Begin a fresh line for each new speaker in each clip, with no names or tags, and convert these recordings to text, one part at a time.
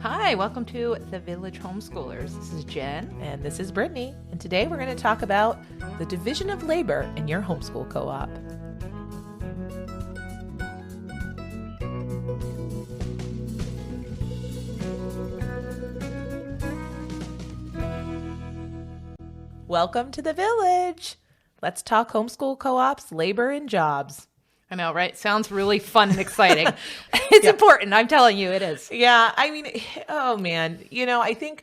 Hi, welcome to The Village Homeschoolers. This is Jen.
And this is Brittany. And today we're going to talk about the division of labor in your homeschool co-op. Welcome to the village. Let's talk homeschool co-ops, labor, and jobs.
I know, right? Sounds really fun and exciting. It's important. I'm telling you, it is.
Yeah, I mean, oh man. I think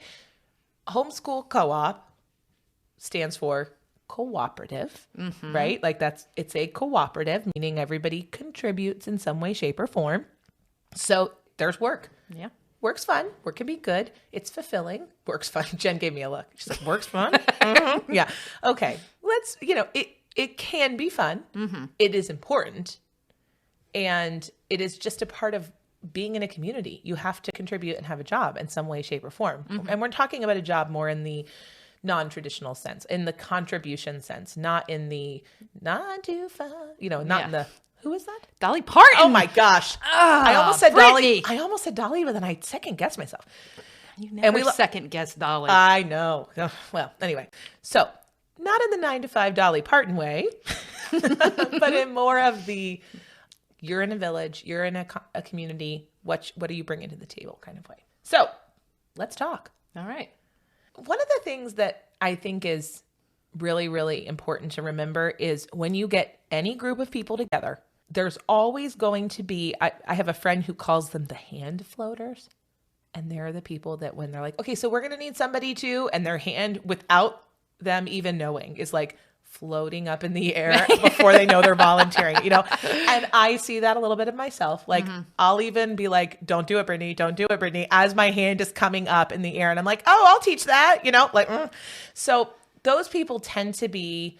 homeschool co-op stands for cooperative, right? Like it's a cooperative, meaning everybody contributes in some way, shape, or form. So there's work.
Yeah.
Work's fun. Work can be good. It's fulfilling. Work's fun. Jen gave me a look. She's like, work's fun? Mm-hmm. Yeah. Okay. Let's, it can be fun. Mm-hmm. It is important. And it is just a part of being in a community. You have to contribute and have a job in some way, shape, or form. Mm-hmm. And we're talking about a job more in the non-traditional sense, in the contribution sense, not in the not too fun, not in the, who is that?
Dolly Parton.
Oh my gosh. I almost said
Brittany.
Dolly. I almost said Dolly, but then I second guessed myself.
You never second guess Dolly.
I know. Well, anyway, so not in the 9 to 5 Dolly Parton way, but in more of the, you're in a village, you're in a community, what are you bringing to the table kind of way. So let's talk.
All right.
One of the things that I think is really, really important to remember is when you get any group of people together, there's always going to be, I have a friend who calls them the hand floaters. And they're the people that when they're like, okay, so we're going to need somebody to, and their hand without them even knowing is like floating up in the air before they know they're volunteering, And I see that a little bit of myself. Like I'll even be like, don't do it, Brittany. Don't do it, Brittany. As my hand is coming up in the air and I'm like, oh, I'll teach that, So those people tend to be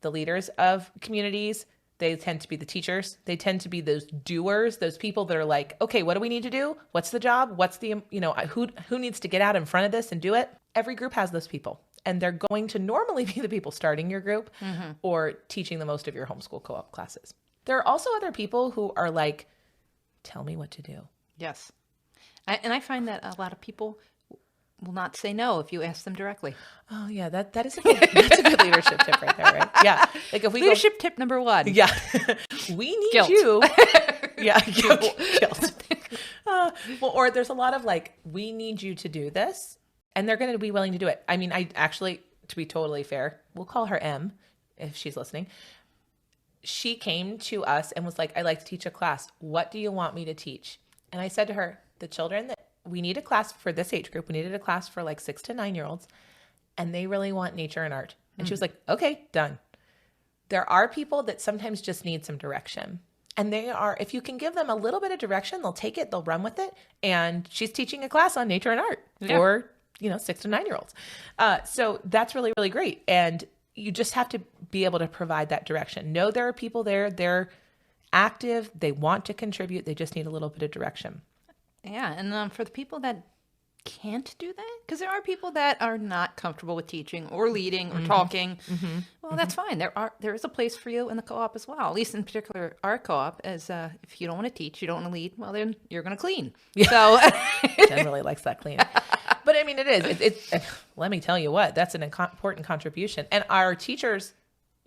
the leaders of communities. They tend to be the teachers. They tend to be those doers, those people that are like, okay, what do we need to do? What's the job? What's the, who needs to get out in front of this and do it? Every group has those people. And they're going to normally be the people starting your group or teaching the most of your homeschool co-op classes. There are also other people who are like, tell me what to do.
Yes. And I find that a lot of people will not say no if you ask them directly.
Oh yeah, that's a good leadership tip right there, right? Yeah. Like if we
leadership tip number 1.
Yeah. We need
guilt.
You. Yeah. Guilt. Or there's a lot of like, we need you to do this. And they're going to be willing to do it. I mean, I actually, to be totally fair, we'll call her M if she's listening. She came to us and was like, I'd like to teach a class. What do you want me to teach? And I said to her, the children that we need a class for this age group. We needed a class for like 6 to 9-year-olds. And they really want nature and art. And she was like, okay, done. There are people that sometimes just need some direction. And they are, if you can give them a little bit of direction, they'll take it, they'll run with it. And she's teaching a class on nature and art for 6 to 9-year-olds. So that's really, really great. And you just have to be able to provide that direction. Know there are people there, they're active, they want to contribute, they just need a little bit of direction.
Yeah. And for the people that can't do that, because there are people that are not comfortable with teaching or leading or talking. Well, that's fine. There is a place for you in the co-op as well. At least in particular, our co-op is if you don't want to teach, you don't want to lead, well, then you're going to clean. Yeah. So
Jen really likes that clean. But I mean, it is. It's let me tell you what, that's an important contribution. And our teachers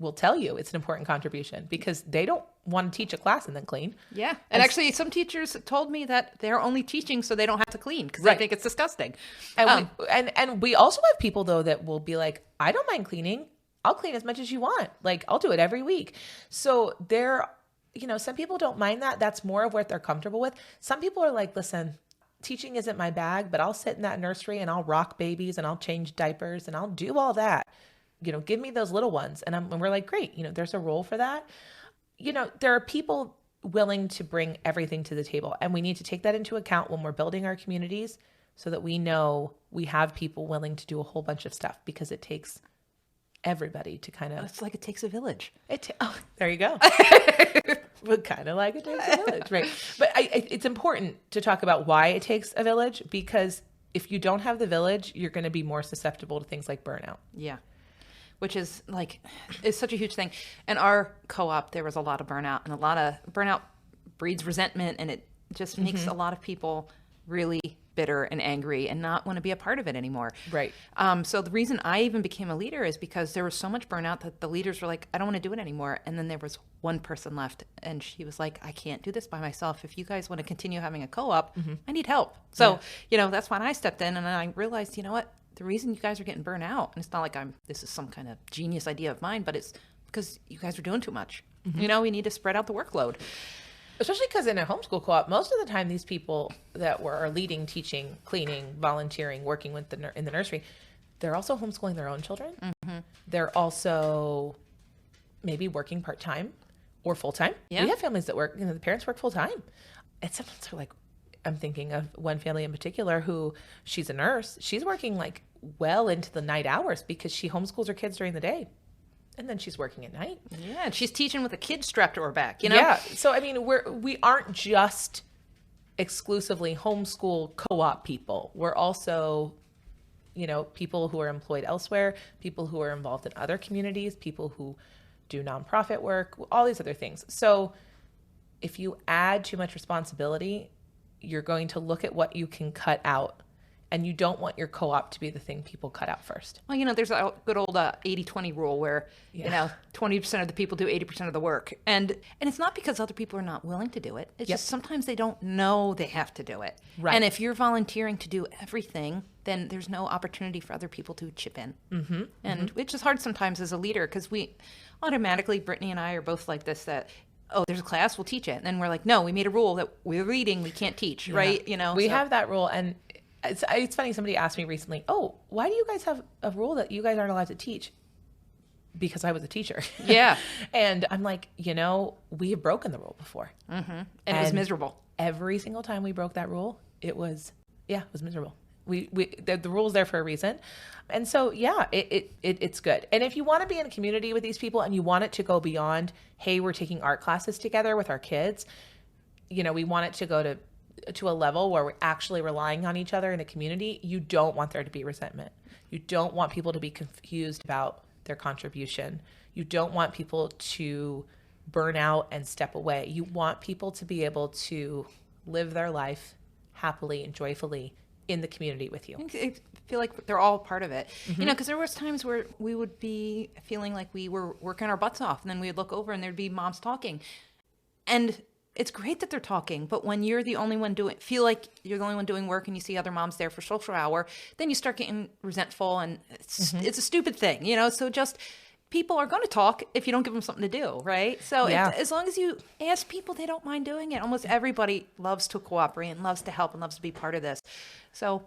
will tell you it's an important contribution because they don't want to teach a class and then clean.
Yeah. And actually, some teachers told me that they're only teaching so they don't have to clean because they think it's disgusting.
And we also have people, though, that will be like, I don't mind cleaning. I'll clean as much as you want. Like, I'll do it every week. So some people don't mind that. That's more of what they're comfortable with. Some people are like, listen, teaching isn't my bag, but I'll sit in that nursery and I'll rock babies and I'll change diapers and I'll do all that. Give me those little ones. And we're like, great, there's a role for that. There are people willing to bring everything to the table. And we need to take that into account when we're building our communities so that we know we have people willing to do a whole bunch of stuff because it takes everybody to kind of...
It's like it takes a village.
There you go. But kind of like it takes a village, right? But it's important to talk about why it takes a village because if you don't have the village, you're going to be more susceptible to things like burnout.
Yeah. Which is such a huge thing. In our co-op, there was a lot of burnout, and a lot of burnout breeds resentment, and it just makes a lot of people really bitter and angry and not want to be a part of it anymore.
Right.
So the reason I even became a leader is because there was so much burnout that the leaders were like, I don't want to do it anymore. And then there was one person left, and she was like, I can't do this by myself. If you guys want to continue having a co-op, I need help. So, that's when I stepped in, and I realized, you know what? The reason you guys are getting burnt out, and it's not like this is some kind of genius idea of mine, but it's because you guys are doing too much. We need to spread out the workload.
Especially because in a homeschool co-op, most of the time, these people that are leading, teaching, cleaning, volunteering, working with in the nursery, they're also homeschooling their own children. They're also maybe working part-time or full-time. Yeah. We have families that work, the parents work full-time. And sometimes they're like, I'm thinking of one family in particular who, she's a nurse. She's working like well into the night hours because she homeschools her kids during the day. And then she's working at night.
Yeah, and she's teaching with a kid strapped to her back,
Yeah. So, I mean, we aren't just exclusively homeschool co-op people. We're also, people who are employed elsewhere, people who are involved in other communities, people who do nonprofit work, all these other things. So if you add too much responsibility, you're going to look at what you can cut out. And you don't want your co-op to be the thing people cut out first.
Well, there's a good old 80-20 rule where, 20% of the people do 80% of the work. And it's not because other people are not willing to do it. It's just sometimes they don't know they have to do it.
Right.
And if you're volunteering to do everything, then there's no opportunity for other people to chip in. And it's just hard sometimes as a leader because we automatically, Brittany and I are both like this, that, oh, there's a class, we'll teach it. And then we're like, no, we made a rule that we're leading, we can't teach, right?
We have that rule. And it's funny, somebody asked me recently, oh, why do you guys have a rule that you guys aren't allowed to teach? Because I was a teacher.
Yeah.
And I'm like, we have broken the rule before.
And it was miserable.
Every single time we broke that rule, it was miserable. The rule's there for a reason. And so, it's good. And if you want to be in a community with these people and you want it to go beyond, hey, we're taking art classes together with our kids, we want it to go to a level where we're actually relying on each other in a community, you don't want there to be resentment. You don't want people to be confused about their contribution. You don't want people to burn out and step away. You want people to be able to live their life happily and joyfully in the community with you.
I feel like they're all part of it. Because there was times where we would be feeling like we were working our butts off, and then we'd look over and there'd be moms talking. And it's great that they're talking, but when you're the only one feel like you're the only one doing work and you see other moms there for social hour, then you start getting resentful, and it's a stupid thing, so just people are going to talk if you don't give them something to do, right? So as long as you ask people, they don't mind doing it. Almost everybody loves to cooperate and loves to help and loves to be part of this. So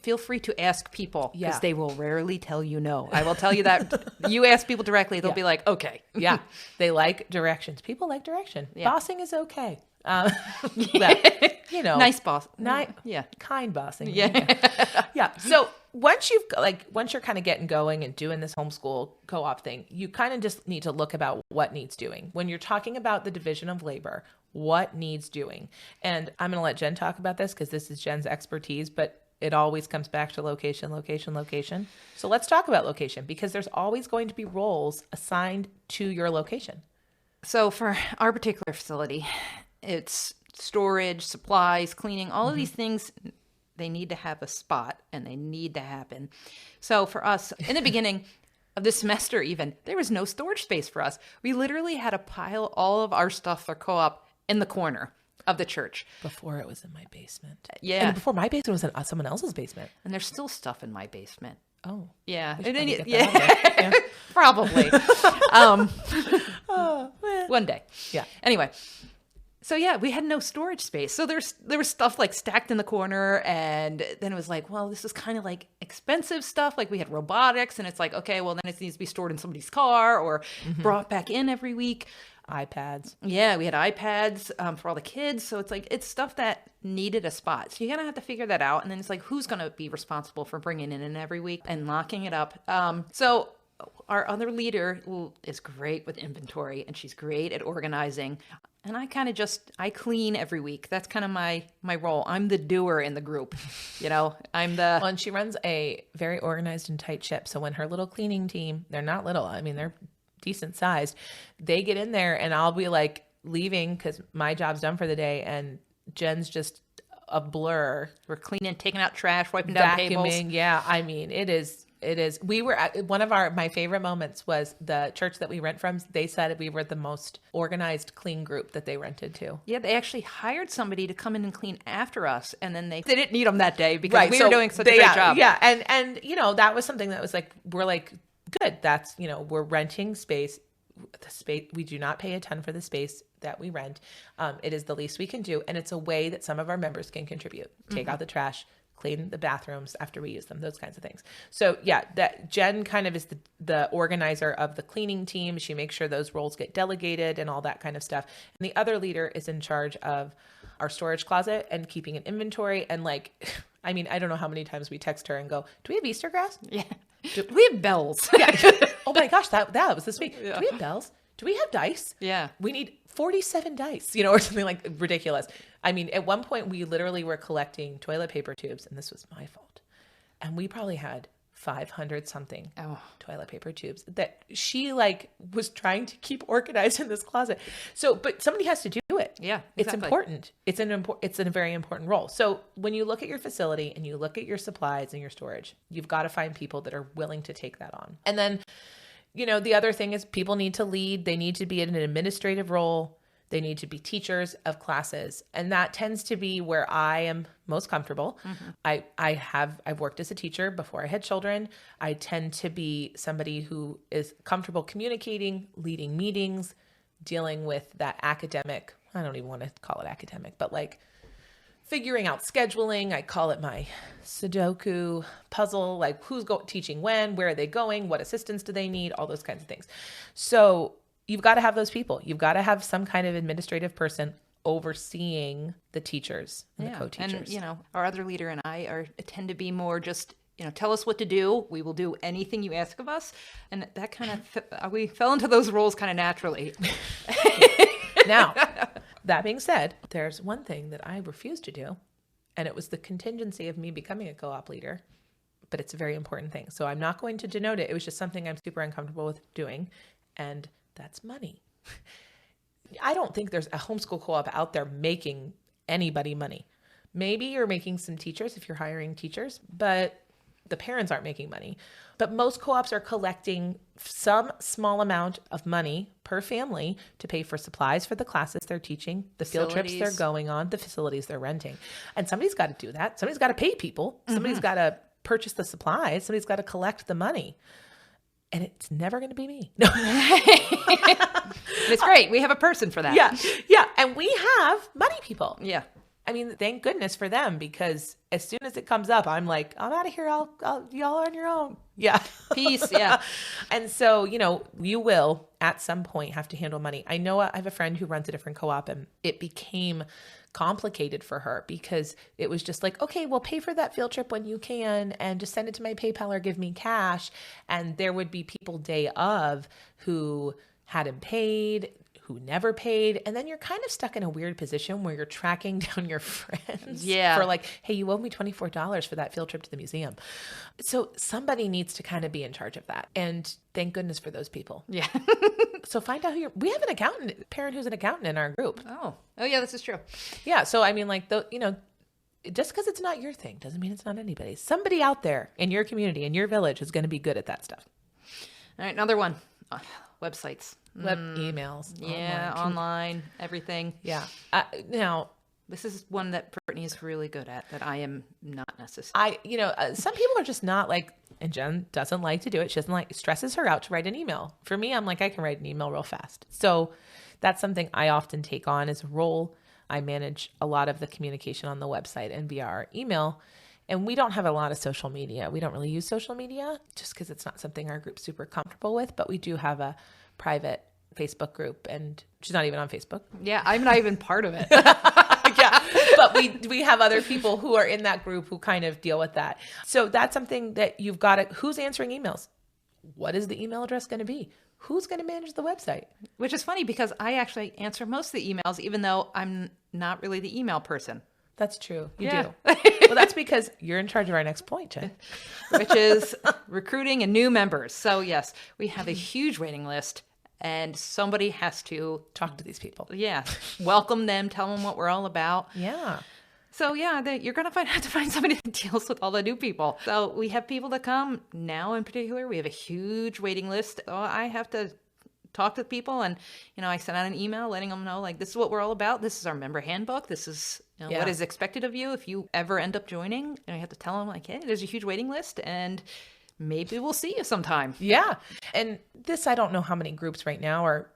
feel free to ask people because they will rarely tell you no. I will tell you that. You ask people directly, they'll be like, okay.
They like directions. People like direction. Bossing is okay.
Nice boss.
Kind bossing. So once you're kind of getting going and doing this homeschool co-op thing, you kind of just need to look about what needs doing. When you're talking about the division of labor, what needs doing? And I'm going to let Jen talk about this because this is Jen's expertise, but it always comes back to location, location, location. So let's talk about location because there's always going to be roles assigned to your location.
So for our particular facility, it's storage, supplies, cleaning, all of these things, they need to have a spot and they need to happen. So for us, in the beginning of this semester even, there was no storage space for us. We literally had to pile all of our stuff for co-op in the corner of the church.
Before it was in my basement.
Yeah.
And before my basement was in someone else's basement.
And there's still stuff in my basement.
Oh.
Yeah.
Yeah.
Probably. One day.
Yeah.
Anyway. So we had no storage space. So there was stuff like stacked in the corner, and then it was like, well, this is kind of like expensive stuff. Like we had robotics, and it's like, okay, well then it needs to be stored in somebody's car or brought back in every week.
iPads.
Yeah, we had iPads for all the kids. So it's like, it's stuff that needed a spot. So you're going to have to figure that out. And then it's like, who's going to be responsible for bringing it in every week and locking it up? So our other leader is great with inventory, and she's great at organizing. And I kind of I clean every week. That's kind of my role. I'm the doer in the group. I'm the...
Well, and she runs a very organized and tight ship. So when her little cleaning team, they're not little. I mean, they're decent sized. They get in there and I'll be like leaving because my job's done for the day. And Jen's just a blur.
We're cleaning, taking out trash, wiping down tables.
Vacuuming. Yeah. I mean, it is. We were at one of my favorite moments was the church that we rent from. They said we were the most organized, clean group that they rented to.
Yeah, they actually hired somebody to come in and clean after us, and then they didn't need them that day because we were doing such a great job.
Yeah, and that was something that was like, we're like, good. That's, we're renting space. The space, we do not pay a ton for the space that we rent. It is the least we can do, and it's a way that some of our members can contribute. Take out the trash, clean the bathrooms after we use them, those kinds of things. So yeah, that Jen kind of is the organizer of the cleaning team. She makes sure those roles get delegated and all that kind of stuff. And the other leader is in charge of our storage closet and keeping an inventory. And like, I mean, I don't know how many times we text her and go, do we have Easter grass?
Yeah. Do we have bells?
Yeah. Oh my gosh, that was this week. Yeah. Do we have bells? Do we have dice?
Yeah.
We need 47 dice, or something like ridiculous. I mean, at one point we literally were collecting toilet paper tubes, and this was my fault. And we probably had 500 something toilet paper tubes that she was trying to keep organized in this closet. So, but somebody has to do it.
Yeah, exactly.
It's important. It's a very important role. So when you look at your facility and you look at your supplies and your storage, you've got to find people that are willing to take that on. And then, the other thing is people need to lead. They need to be in an administrative role. They need to be teachers of classes. And that tends to be where I am most comfortable. Mm-hmm. I've worked as a teacher before I had children. I tend to be somebody who is comfortable communicating, leading meetings, dealing with that academic, I don't even want to call it academic, but figuring out scheduling. I call it my Sudoku puzzle, who's teaching when, where are they going, what assistance do they need, all those kinds of things. So you've got to have those people. You've got to have some kind of administrative person overseeing the teachers and the co-teachers.
And, our other leader and I tend to be more just, tell us what to do. We will do anything you ask of us. And that kind of, we fell into those roles kind of naturally.
Now, that being said, there's one thing that I refused to do, and it was the contingency of me becoming a co-op leader, but it's a very important thing. So I'm not going to denote it. It was just something I'm super uncomfortable with doing, and that's money. I don't think there's a homeschool co-op out there making anybody money. Maybe you're making some teachers if you're hiring teachers, but the parents aren't making money. But most co-ops are collecting some small amount of money per family to pay for supplies for the classes they're teaching, the field trips they're going on, the facilities they're renting. And somebody's got to do that. Somebody's got to pay people. Somebody's got to purchase the supplies. Somebody's got to collect the money. And it's never going to be me. No.
It's great. We have a person for that.
Yeah. And we have money people.
Yeah.
I mean, thank goodness for them, because as soon as it comes up, I'm like, I'm out of here. I'll y'all on your own. Yeah.
Peace. Yeah.
And so, you will at some point have to handle money. I know I have a friend who runs a different co-op, and it became complicated for her because it was just like, okay, well, pay for that field trip when you can and just send it to my PayPal or give me cash. And there would be people day of who hadn't paid, who never paid. And then you're kind of stuck in a weird position where you're tracking down your friends for hey, you owe me $24 for that field trip to the museum. So somebody needs to kind of be in charge of that. And thank goodness for those people.
Yeah.
So find out who we have an parent who's an accountant in our group.
Oh yeah, this is true.
Yeah. So I mean, just because it's not your thing doesn't mean it's not anybody's. Somebody out there in your community, in your village, is going to be good at that stuff.
All right, another one. Websites.
Web emails.
Yeah, online, everything.
Yeah. Now,
this is one that Brittany is really good at that I am not necessarily.
Some people are just not and Jen doesn't like to do it. She doesn't it stresses her out to write an email. For me, I'm I can write an email real fast. So that's something I often take on as a role. I manage a lot of the communication on the website and via our email. And we don't have a lot of social media. We don't really use social media just because it's not something our group's super comfortable with. But we do have a private Facebook group, and she's not even on Facebook.
Yeah, I'm not even part of it.
Yeah, but we have other people who are in that group who kind of deal with that. So that's something that you've got to, who's answering emails? What is the email address going to be? Who's going to manage the website?
Which is funny because I actually answer most of the emails, even though I'm not really the email person.
That's true. You do. Well, that's because you're in charge of our next point, Jen.
Which is recruiting and new members. So yes, we have a huge waiting list, and somebody has to
talk to these people.
Yeah. Welcome them, tell them what we're all about.
Yeah.
So yeah, you're going to have to find somebody that deals with all the new people. So we have people that come now in particular. We have a huge waiting list. So I have to talk to people, and I sent out an email letting them know, like, this is what we're all about. This is our member handbook. This is what is expected of you if you ever end up joining. And I have to tell them, like, hey, there's a huge waiting list, and maybe we'll see you sometime.
Yeah. And this, I don't know how many groups right now are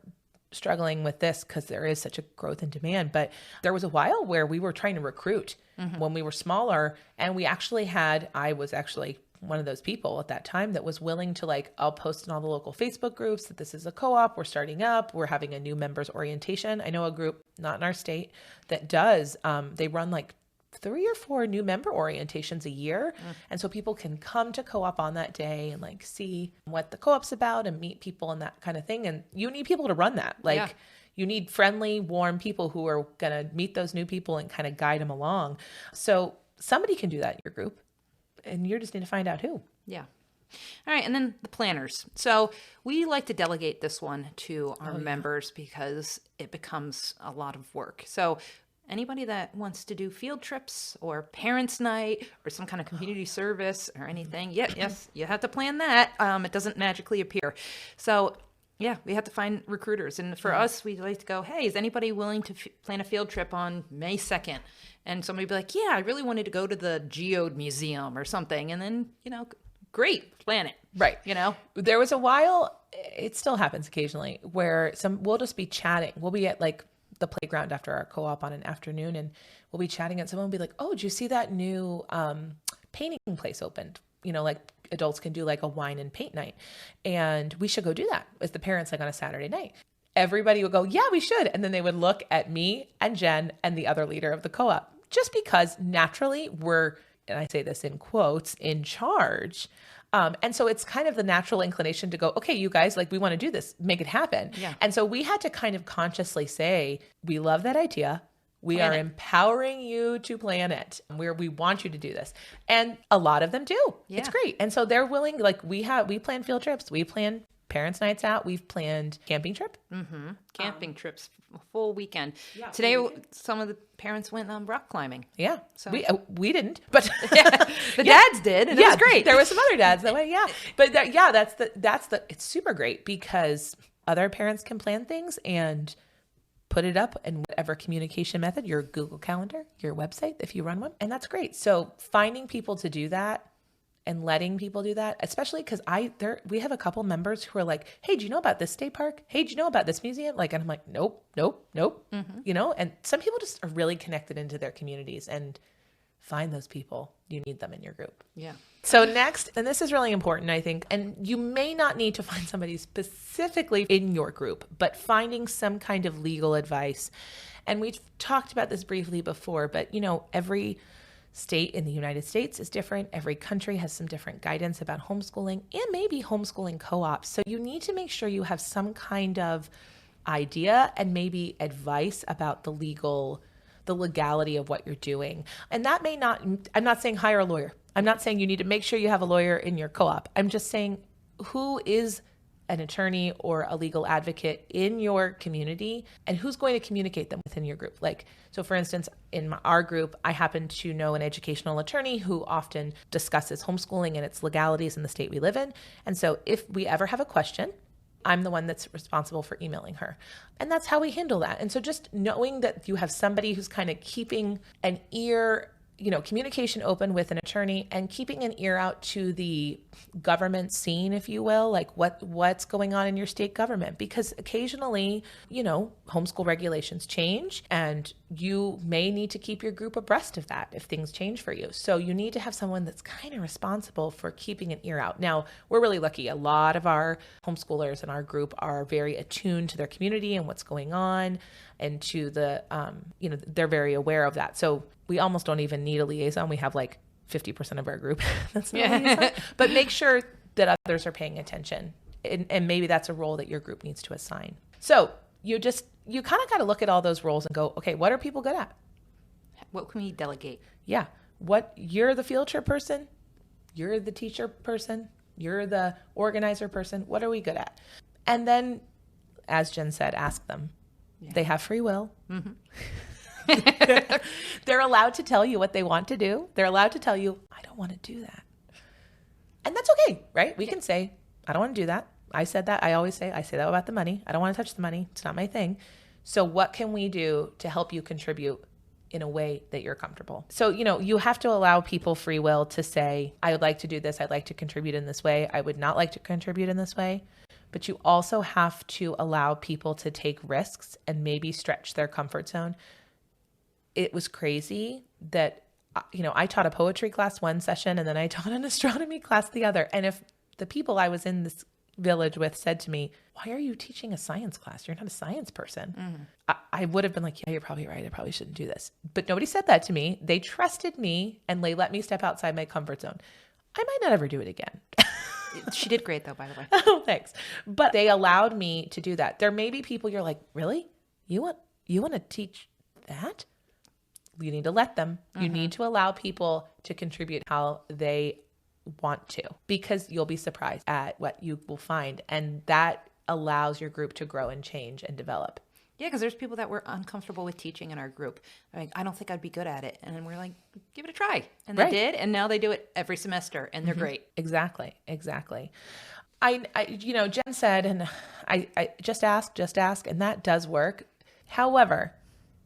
struggling with this because there is such a growth in demand. But there was a while where we were trying to recruit when we were smaller. And I was actually one of those people at that time that was willing to, like, I'll post in all the local Facebook groups that this is a co-op. We're starting up. We're having a new members orientation. I know a group, not in our state, that does, they run like 3 or 4 new member orientations a year. And so people can come to co-op on that day and, like, see what the co-op's about and meet people and that kind of thing. And you need people to run that. Like, you need friendly, warm people who are going to meet those new people and kind of guide them along. So somebody can do that in your group, and you just need to find out who.
Yeah. All right. And then the planners. So we like to delegate this one to our members because it becomes a lot of work. So anybody that wants to do field trips or parents' night or some kind of community service or anything, yes, you have to plan that. It doesn't magically appear. So yeah, we have to find recruiters. And for us, we like to go, hey, is anybody willing to plan a field trip on May 2nd? And somebody would be like, yeah, I really wanted to go to the Geode Museum or something. And then, great, plan it.
Right. There was a while, it still happens occasionally, where we'll just be chatting. We'll be at, like, the playground after our co-op on an afternoon, and we'll be chatting, and someone will be like, oh, did you see that new painting place opened? Like, adults can do, like, a wine and paint night, and we should go do that as the parents, like, on a Saturday night. Everybody would go, yeah, we should. And then they would look at me and Jen and the other leader of the co-op, just because naturally we're, and I say this in quotes, in charge. And so it's kind of the natural inclination to go, okay, you guys, like, we want to do this, make it happen.
Yeah.
And so we had to kind of consciously say, we love that idea. We are empowering you to plan it. We want you to do this. And a lot of them do. Yeah. It's great. And so they're willing, like, we plan field trips. We plan parents' nights out. We've planned camping trip.
Mm-hmm. Camping trips, a full weekend. Yeah, today, some of the parents went rock climbing.
Yeah. So we didn't, but
the dads did, and it was great.
There were some other dads that way. Yeah. But it's super great because other parents can plan things and put it up in whatever communication method, your Google Calendar, your website, if you run one. And that's great. So finding people to do that and letting people do that, especially because we have a couple members who are like, hey, do you know about this state park? Hey, do you know about this museum? Like, and I'm like, nope. Mm-hmm. And some people just are really connected into their communities, and find those people. You need them in your group.
Yeah.
So next, and this is really important, I think, and you may not need to find somebody specifically in your group, but finding some kind of legal advice. And we've talked about this briefly before, but every state in the United States is different. Every country has some different guidance about homeschooling and maybe homeschooling co-ops. So you need to make sure you have some kind of idea and maybe advice about the legality of what you're doing. And that may not, I'm not saying hire a lawyer. I'm not saying you need to make sure you have a lawyer in your co-op. I'm just saying, who is an attorney or a legal advocate in your community, and who's going to communicate them within your group? Like, so for instance, in our group, I happen to know an educational attorney who often discusses homeschooling and its legalities in the state we live in. And so if we ever have a question, I'm the one that's responsible for emailing her. And that's how we handle that. And so just knowing that you have somebody who's kind of keeping an ear, communication open with an attorney, and keeping an ear out to the government scene, if you will, like what's going on in your state government, because occasionally, homeschool regulations change, and you may need to keep your group abreast of that if things change for you. So you need to have someone that's kind of responsible for keeping an ear out. Now, we're really lucky. A lot of our homeschoolers in our group are very attuned to their community and what's going on, and to the, they're very aware of that. So we almost don't even need a liaison. We have like 50% of our group that's not a liaison. But make sure that others are paying attention. And maybe that's a role that your group needs to assign. So you kind of got to look at all those roles and go, okay, what are people good at?
What can we delegate?
Yeah. You're the field trip person. You're the teacher person. You're the organizer person. What are we good at? And then, as Jen said, ask them. Yeah. They have free will. Mm-hmm. They're allowed to tell you what they want to do. They're allowed to tell you, I don't want to do that. And that's okay, right? We can say, I don't want to do that. I said that. I say that about the money. I don't want to touch the money. It's not my thing. So what can we do to help you contribute in a way that you're comfortable? So, you have to allow people free will to say, I would like to do this. I'd like to contribute in this way. I would not like to contribute in this way. But you also have to allow people to take risks and maybe stretch their comfort zone. It was crazy that, I taught a poetry class one session and then I taught an astronomy class the other. And if the people I was in this village with said to me, why are you teaching a science class? You're not a science person. Mm-hmm. I would have been like, yeah, you're probably right. I probably shouldn't do this. But nobody said that to me. They trusted me and they let me step outside my comfort zone. I might not ever do it again.
She did great though, by the way.
Oh, thanks. But they allowed me to do that. There may be people you're like, really? You want to teach that? You need to let them. Mm-hmm. You need to allow people to contribute how they want to, because you'll be surprised at what you will find. And that allows your group to grow and change and develop.
Yeah, because there's people that were uncomfortable with teaching in our group. Like, I don't think I'd be good at it. And then we're like, give it a try. And they did. And now they do it every semester and they're great.
Exactly. I Jen said, and I just ask. And that does work. However,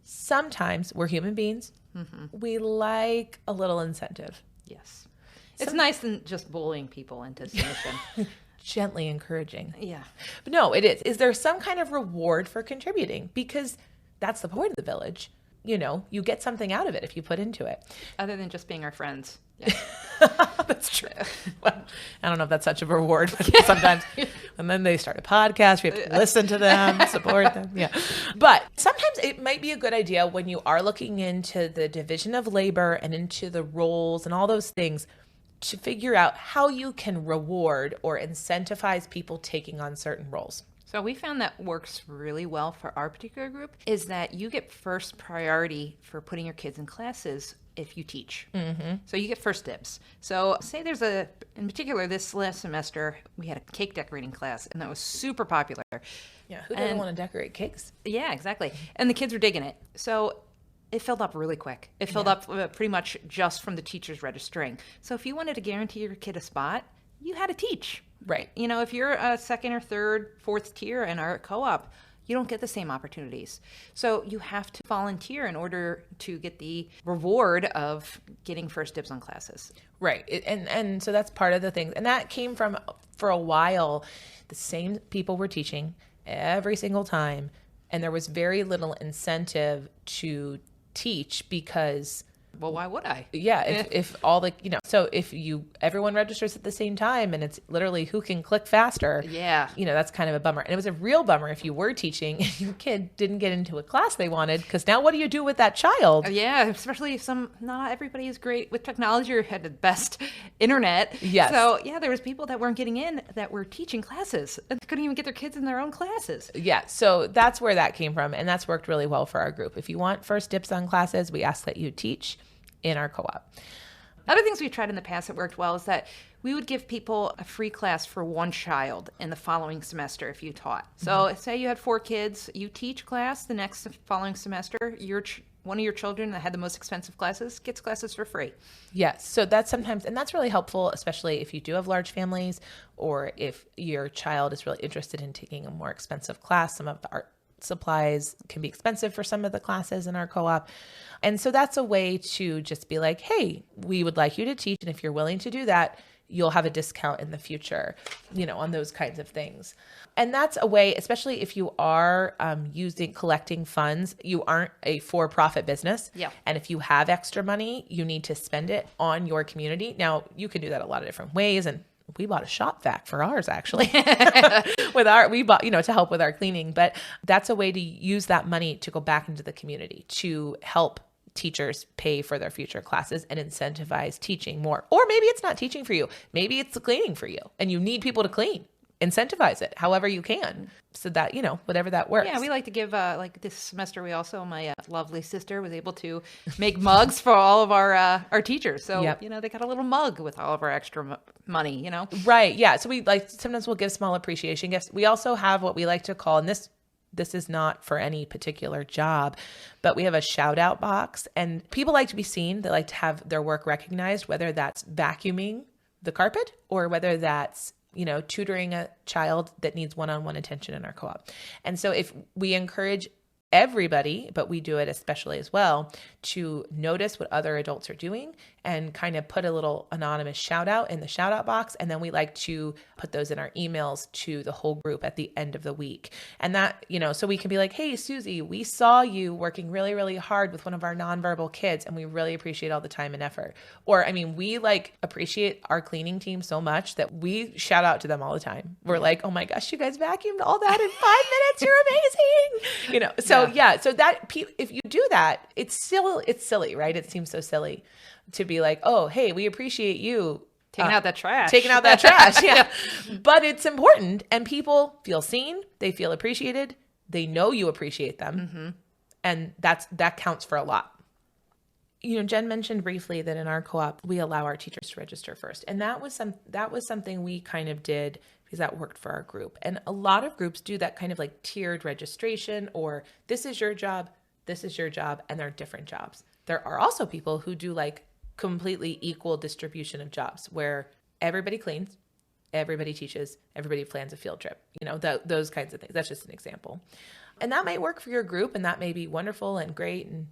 sometimes we're human beings. Mm-hmm. We like a little incentive.
Yes. It's nice than just bullying people into submission.
Gently encouraging.
Yeah.
But no, it is. Is there some kind of reward for contributing? Because that's the point of the village. You get something out of it if you put into it.
Other than just being our friends. Yeah.
That's true. Well, I don't know if that's such a reward, but sometimes. And then they start a podcast. We have to listen to them, support them. Yeah. But sometimes it might be a good idea when you are looking into the division of labor and into the roles and all those things, to figure out how you can reward or incentivize people taking on certain roles.
So we found that works really well for our particular group is that you get first priority for putting your kids in classes if you teach. Mm-hmm. So you get first dibs. So say in particular, this last semester, we had a cake decorating class and that was super popular.
Yeah, who doesn't want to decorate cakes?
Yeah, exactly. And the kids were digging it. So it filled up really quick. It filled up pretty much just from the teachers registering. So if you wanted to guarantee your kid a spot, you had to teach.
Right.
If you're a second or third, fourth tier in our co-op, you don't get the same opportunities. So you have to volunteer in order to get the reward of getting first dibs on classes.
Right. And so that's part of the thing. And that came from, for a while, the same people were teaching every single time. And there was very little incentive to teach because,
well, why would I?
Yeah, if all the, so if everyone registers at the same time and it's literally who can click faster. Yeah. That's kind of a bummer. And it was a real bummer if you were teaching and your kid didn't get into a class they wanted, because now what do you do with that child?
Yeah, especially if not everybody is great with technology or had the best internet.
Yes.
So yeah, there was people that weren't getting in that were teaching classes and couldn't even get their kids in their own classes.
Yeah. So that's where that came from. And that's worked really well for our group. If you want first dips on classes, we ask that you teach in our co-op.
Other things we've tried in the past that worked well is that we would give people a free class for one child in the following semester if you taught. So say you had 4 kids, you teach class the next following semester, one of your children that had the most expensive classes gets classes for free.
Yes. So that's sometimes, and that's really helpful, especially if you do have large families or if your child is really interested in taking a more expensive class. Some of the art supplies can be expensive for some of the classes in our co-op. And so that's a way to just be like, hey, we would like you to teach. And if you're willing to do that, you'll have a discount in the future, on those kinds of things. And that's a way, especially if you are collecting funds, you aren't a for-profit business.
Yeah.
And if you have extra money, you need to spend it on your community. Now, you can do that a lot of different ways. And we bought a shop vac for ours, actually. We bought, to help with our cleaning. But that's a way to use that money to go back into the community to help teachers pay for their future classes and incentivize teaching more. Or maybe it's not teaching for you. Maybe it's the cleaning for you and you need people to clean. Incentivize it however you can so that, whatever that works.
Yeah, we like to give, like this semester, my lovely sister was able to make mugs for all of our teachers. So,
Yep.
They got a little mug with all of our extra money,
Right. Yeah. So we sometimes we'll give small appreciation gifts. We also have what we like to call, and this This is not for any particular job, but we have a shout out box, and people like to be seen. They like to have their work recognized, whether that's vacuuming the carpet or whether that's, tutoring a child that needs one-on-one attention in our co-op. And so if we encourage everybody, but we do it especially as well, to notice what other adults are doing and kind of put a little anonymous shout out in the shout out box. And then we like to put those in our emails to the whole group at the end of the week. And that, so we can be like, hey, Susie, we saw you working really, really hard with one of our nonverbal kids, and we really appreciate all the time and effort. Or, we appreciate our cleaning team so much that we shout out to them all the time. We're like, oh my gosh, you guys vacuumed all that in 5 minutes. You're amazing. So that if you do that, it's silly, right? It seems so silly to be like, oh, hey, we appreciate you
taking out that trash.
Yeah. But it's important, and people feel seen. They feel appreciated. They know you appreciate them. Mm-hmm. And that counts for a lot. Jen mentioned briefly that in our co-op, we allow our teachers to register first. And that was something we kind of did because that worked for our group. And a lot of groups do that kind of like tiered registration, or this is your job, and they're different jobs. There are also people who do like completely equal distribution of jobs where everybody cleans, everybody teaches, everybody plans a field trip, those kinds of things. That's just an example. And that might work for your group, and that may be wonderful and great and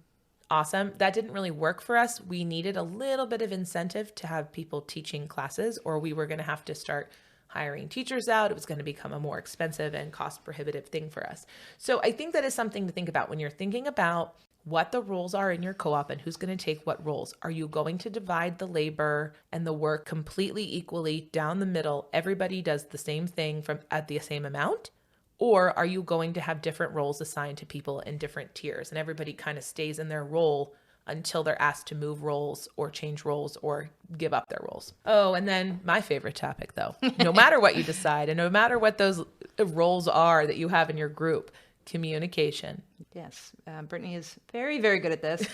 awesome. That didn't really work for us. We needed a little bit of incentive to have people teaching classes, or we were going to have to start hiring teachers out. It was going to become a more expensive and cost prohibitive thing for us. So I think that is something to think about when you're thinking about what the roles are in your co-op and who's going to take what roles. Are you going to divide the labor and the work completely equally down the middle? Everybody does the same thing at the same amount? Or are you going to have different roles assigned to people in different tiers, and everybody kind of stays in their role until they're asked to move roles or change roles or give up their roles? Oh, and then my favorite topic, though, no matter what you decide and no matter what those roles are that you have in your group, communication.
Yes. Brittany is very, very good at this.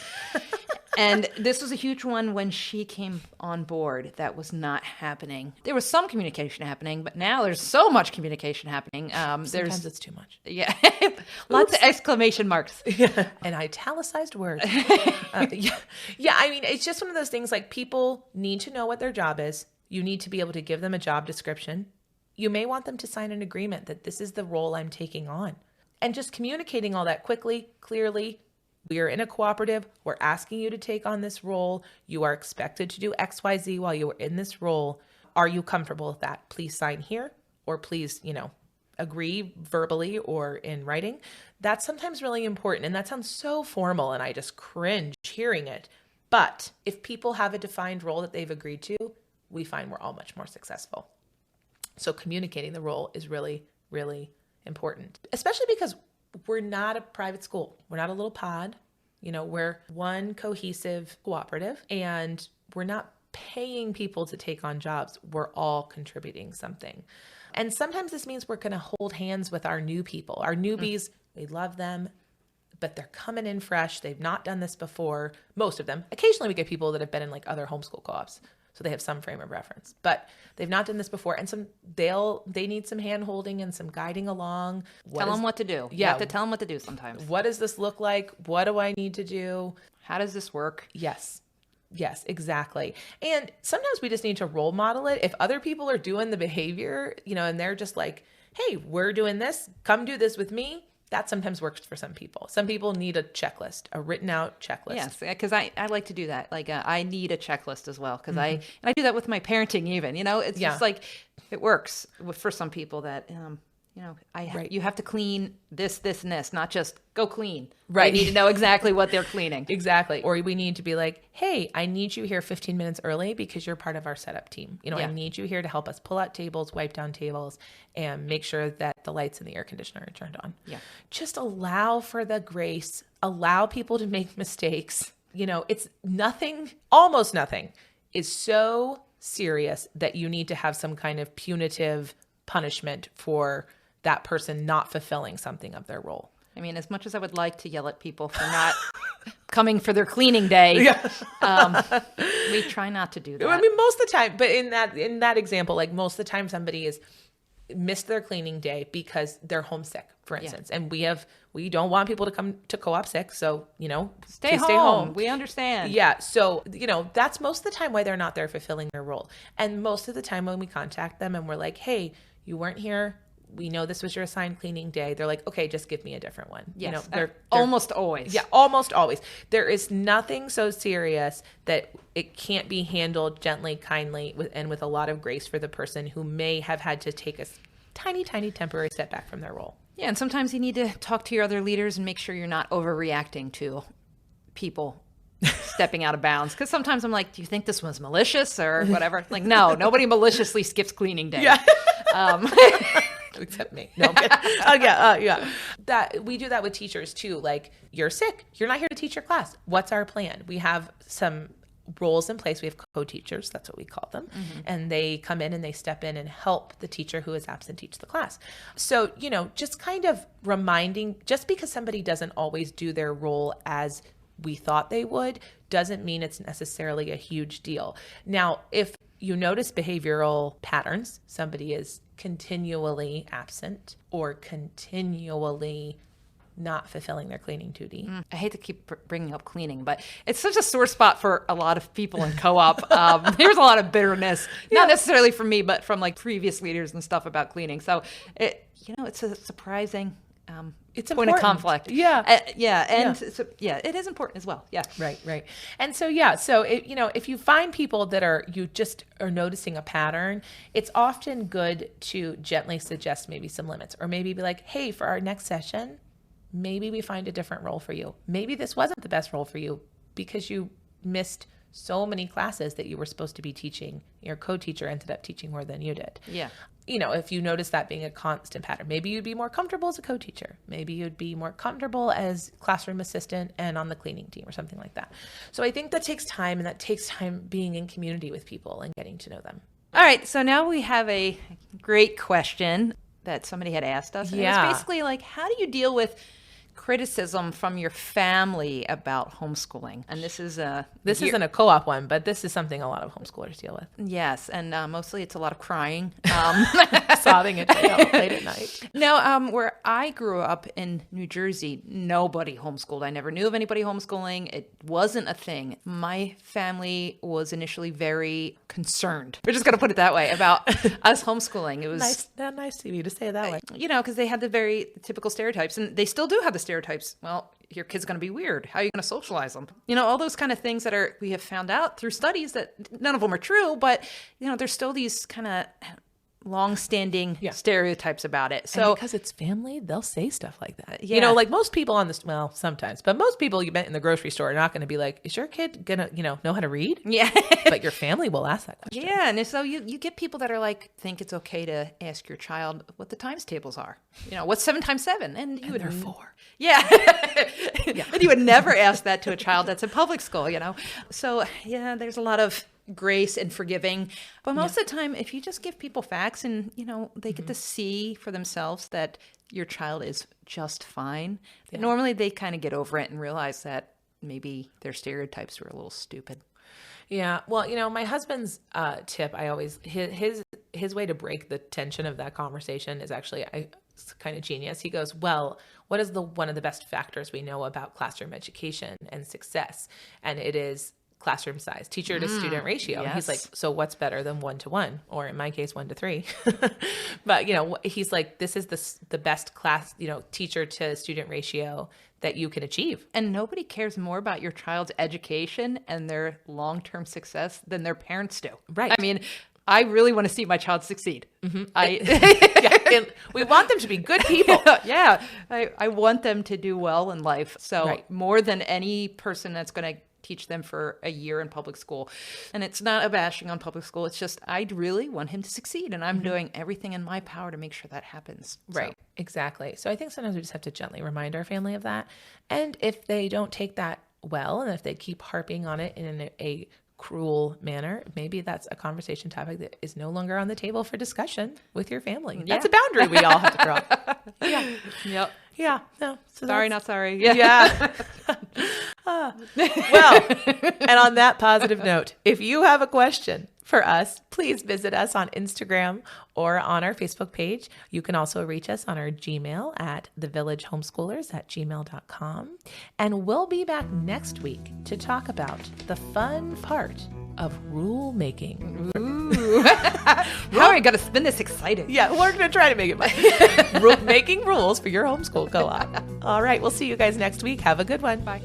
And this was a huge one when she came on board. That was not happening. There was some communication happening, but now there's so much communication happening.
Sometimes it's too much.
Yeah. Lots of exclamation marks.
Yeah. And italicized words. It's just one of those things, like, people need to know what their job is. You need to be able to give them a job description. You may want them to sign an agreement that this is the role I'm taking on. And just communicating all that quickly, clearly. We are in a cooperative. We're asking you to take on this role. You are expected to do X, Y, Z while you are in this role. Are you comfortable with that? Please sign here, or please, agree verbally or in writing. That's sometimes really important. And that sounds so formal, and I just cringe hearing it. But if people have a defined role that they've agreed to, we find we're all much more successful. So communicating the role is really, really important, especially because we're not a private school. We're not a little pod. We're one cohesive cooperative, and we're not paying people to take on jobs. We're all contributing something. And sometimes this means we're going to hold hands with our new people. Our newbies, we love them, but they're coming in fresh. They've not done this before. Most of them. Occasionally we get people that have been in like other homeschool co-ops, so they have some frame of reference, but they've not done this before. And they need some hand holding and some guiding along.
Tell them what to do. You have to tell them what to do sometimes.
What does this look like? What do I need to do?
How does this work?
Yes, exactly. And sometimes we just need to role model it. If other people are doing the behavior, and they're just like, hey, we're doing this, come do this with me. That sometimes works for some people. Some people need a checklist, a written out checklist.
Yes, because I like to do that. Like I need a checklist as well, because I do that with my parenting even. It's just like it works for some people that you have to clean this, and this, not just go clean.
Right.
You need to know exactly what they're cleaning.
Exactly. Or we need to be like, hey, I need you here 15 minutes early because you're part of our setup team. I need you here to help us pull out tables, wipe down tables, and make sure that the lights and the air conditioner are turned on.
Yeah.
Just allow for the grace. Allow people to make mistakes. It's nothing, almost nothing is so serious that you need to have some kind of punitive punishment for that person not fulfilling something of their role.
I mean, as much as I would like to yell at people for not coming for their cleaning day, we try not to do that.
I mean, most of the time, but in that example, like most of the time somebody is missed their cleaning day because they're homesick, for instance. And we don't want people to come to co-op sick. So,
Stay home. We understand.
Yeah. So, that's most of the time why they're not there fulfilling their role. And most of the time when we contact them and we're like, hey, you weren't here. We know this was your assigned cleaning day. They're like, okay, just give me a different one.
Yes.
They're
almost always.
Yeah, almost always. There is nothing so serious that it can't be handled gently, kindly, with a lot of grace for the person who may have had to take a tiny, tiny temporary step back from their role.
Yeah, and sometimes you need to talk to your other leaders and make sure you're not overreacting to people stepping out of bounds. Because sometimes I'm like, do you think this was malicious or whatever? Like, no, nobody maliciously skips cleaning day.
Yeah. Except me. No, I'm kidding. Yeah. That we do that with teachers too. Like, you're sick. You're not here to teach your class. What's our plan? We have some roles in place. We have co-teachers. That's what we call them. Mm-hmm. And they come in and they step in and help the teacher who is absent teach the class. So, just kind of reminding, just because somebody doesn't always do their role as we thought they would, doesn't mean it's necessarily a huge deal. Now, if you notice behavioral patterns, somebody is continually absent or continually not fulfilling their cleaning duty.
I hate to keep bringing up cleaning, but it's such a sore spot for a lot of people in co-op. There's a lot of bitterness, not necessarily from me, but from like previous leaders and stuff about cleaning. So it's a surprising
it's
point of conflict.
Yeah.
It is important as well. Yeah.
Right. And so, if you find people that you just are noticing a pattern, it's often good to gently suggest maybe some limits, or maybe be like, hey, for our next session, maybe we find a different role for you. Maybe this wasn't the best role for you because you missed so many classes that you were supposed to be teaching. Your co-teacher ended up teaching more than you did.
Yeah.
If you notice that being a constant pattern, maybe you'd be more comfortable as a co-teacher. Maybe you'd be more comfortable as classroom assistant and on the cleaning team or something like that. So I think that takes time, and that takes time being in community with people and getting to know them.
All right. So now we have a great question that somebody had asked us. And it's basically like, how do you deal with criticism from your family about homeschooling? And this isn't
a co-op one, but this is something a lot of homeschoolers deal with.
Yes, and mostly it's a lot of crying,
sobbing at late at night.
No, where I grew up in New Jersey, nobody homeschooled. I never knew of anybody homeschooling. It wasn't a thing. My family was initially very concerned. We're just going to put it that way about us homeschooling. It was
nice of you to say it that way.
Because they had the very typical stereotypes, and they still do have the stereotypes. Well, your kid's going to be weird. How are you going to socialize them? All those kind of things that we have found out through studies that none of them are true, but there's still these kind of long-standing stereotypes about it. So
and because it's family, they'll say stuff like that. Like most people sometimes, but most people you met in the grocery store are not going to be like, is your kid going to, know how to read?
Yeah.
But your family will ask that question.
Yeah. And so you get people that are like, think it's okay to ask your child what the times tables are. What's 7 times 7? And you would
they're 4.
Yeah. And you would never ask that to a child that's in public school, So there's a lot of grace and forgiving, but most of the time, if you just give people facts and they get to see for themselves that your child is just fine, normally they kind of get over it and realize that maybe their stereotypes were a little stupid.
Yeah. Well, my husband's tip, his way to break the tension of that conversation is actually it's kind of genius. He goes, well, what is one of the best factors we know about classroom education and success? And it is classroom size, teacher to student ratio. Yes. He's like, so what's better than 1-to-1, or in my case, 1-to-3? But he's like, this is the best class, teacher to student ratio that you can achieve.
And nobody cares more about your child's education and their long-term success than their parents do.
Right.
I mean, I really want to see my child succeed.
Mm-hmm. We want them to be good people.
Yeah. I want them to do well in life. So more than any person that's going to teach them for a year in public school. And it's not a bashing on public school. It's just, I really want him to succeed. And I'm doing everything in my power to make sure that happens.
Right. So. Exactly. So I think sometimes we just have to gently remind our family of that. And if they don't take that well, and if they keep harping on it in a cruel manner, maybe that's a conversation topic that is no longer on the table for discussion with your family. Yeah. That's a boundary we all have to draw.
Yeah. Yep.
Yeah. No.
So sorry, not sorry.
Yeah. Well, and on that positive note, if you have a question for us, please visit us on Instagram or on our Facebook page. You can also reach us on our Gmail at thevillagehomeschoolers@gmail.com. And we'll be back next week to talk about the fun part of rule making.
Ooh. How are you going to spin this excited?
Yeah, we're going to try to make it fun. Making rules for your homeschool co-op. All right, we'll see you guys next week. Have a good one.
Bye.